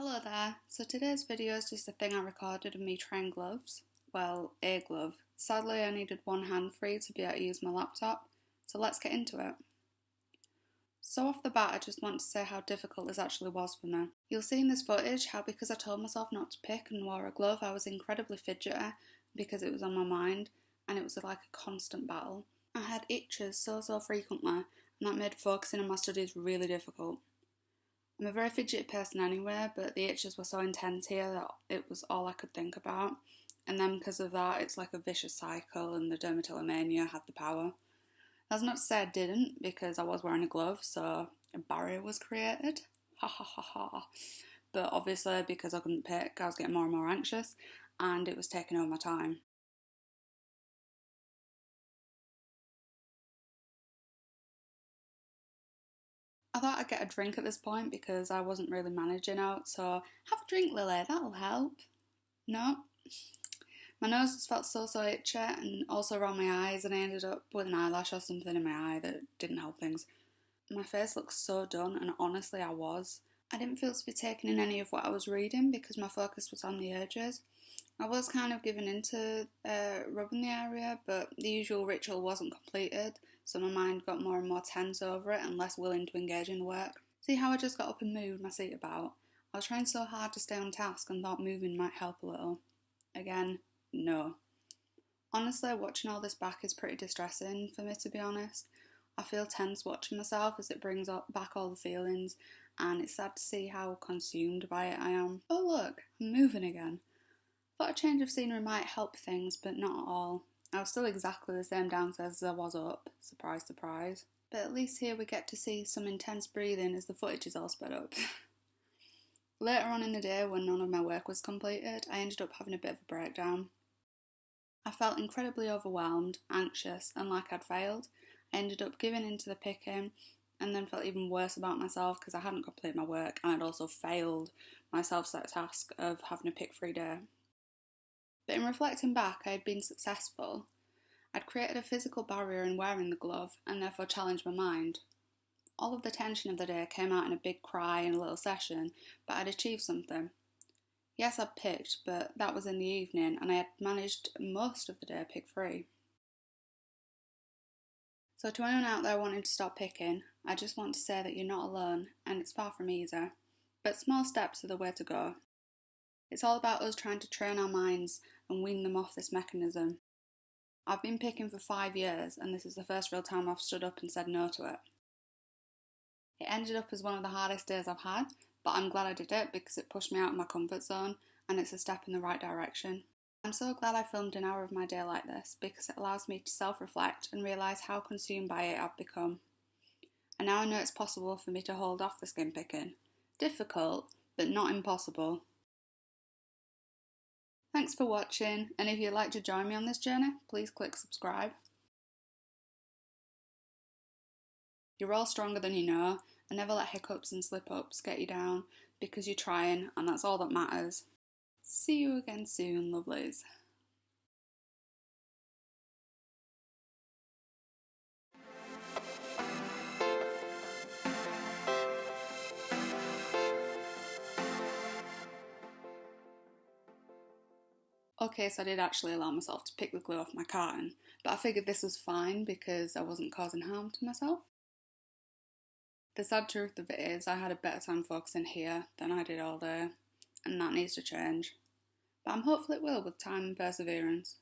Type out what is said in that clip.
Hello there, so today's video is just a thing I recorded of me trying gloves. Well, a glove. Sadly I needed one hand free to be able to use my laptop, so let's get into it. So off the bat I just want to say how difficult this actually was for me. You'll see in this footage how because I told myself not to pick and wore a glove I was incredibly fidgety because it was on my mind and it was like a constant battle. I had itches so frequently and that made focusing on my studies really difficult. I'm a very fidgety person anyway, but the itches were so intense here that it was all I could think about. And then because of that, it's like a vicious cycle and the dermatillomania had the power. That's not to say I didn't, because I was wearing a glove, so a barrier was created. Ha ha ha ha. But obviously, because I couldn't pick, I was getting more and more anxious, and it was taking over my time. I thought I'd get a drink at this point because I wasn't really managing out, so have a drink, Lily, that'll help. No. My nose just felt so itchy and also around my eyes, and I ended up with an eyelash or something in my eye that didn't help things. My face looked so done, and honestly I was. I didn't feel to be taking in any of what I was reading because my focus was on the urges. I was kind of giving into rubbing the area, but the usual ritual wasn't completed, so my mind got more and more tense over it and less willing to engage in the work. See how I just got up and moved my seat about? I was trying so hard to stay on task and thought moving might help a little. Again, no. Honestly, watching all this back is pretty distressing for me, to be honest. I feel tense watching myself as it brings back all the feelings, and it's sad to see how consumed by it I am. Oh look, I'm moving again. Thought a change of scenery might help things, but not at all. I was still exactly the same downstairs as I was up, surprise surprise. But at least here we get to see some intense breathing as the footage is all sped up. Later on in the day, when none of my work was completed, I ended up having a bit of a breakdown. I felt incredibly overwhelmed, anxious, and like I'd failed. I ended up giving in to the picking, and then felt even worse about myself because I hadn't completed my work and I'd also failed my self-set task of having a pick-free day. But in reflecting back, I had been successful. I'd created a physical barrier in wearing the glove and therefore challenged my mind. All of the tension of the day came out in a big cry and a little session, but I'd achieved something. Yes, I'd picked, but that was in the evening and I had managed most of the day pick-free. So to anyone out there wanting to stop picking, I just want to say that you're not alone and it's far from easy. But small steps are the way to go. It's all about us trying to train our minds and wean them off this mechanism. I've been picking for 5 years and this is the first real time I've stood up and said no to it. It ended up as one of the hardest days I've had, but I'm glad I did it because it pushed me out of my comfort zone and it's a step in the right direction. I'm so glad I filmed an hour of my day like this because it allows me to self-reflect and realise how consumed by it I've become. And now I know it's possible for me to hold off the skin picking. Difficult, but not impossible. Thanks for watching, and if you'd like to join me on this journey, please click subscribe. You're all stronger than you know, and never let hiccups and slip-ups get you down, because you're trying, and that's all that matters. See you again soon, lovelies. Okay, so I did actually allow myself to pick the glue off my carton, but I figured this was fine because I wasn't causing harm to myself. The sad truth of it is I had a better time focusing here than I did all day, and that needs to change. But I'm hopeful it will with time and perseverance.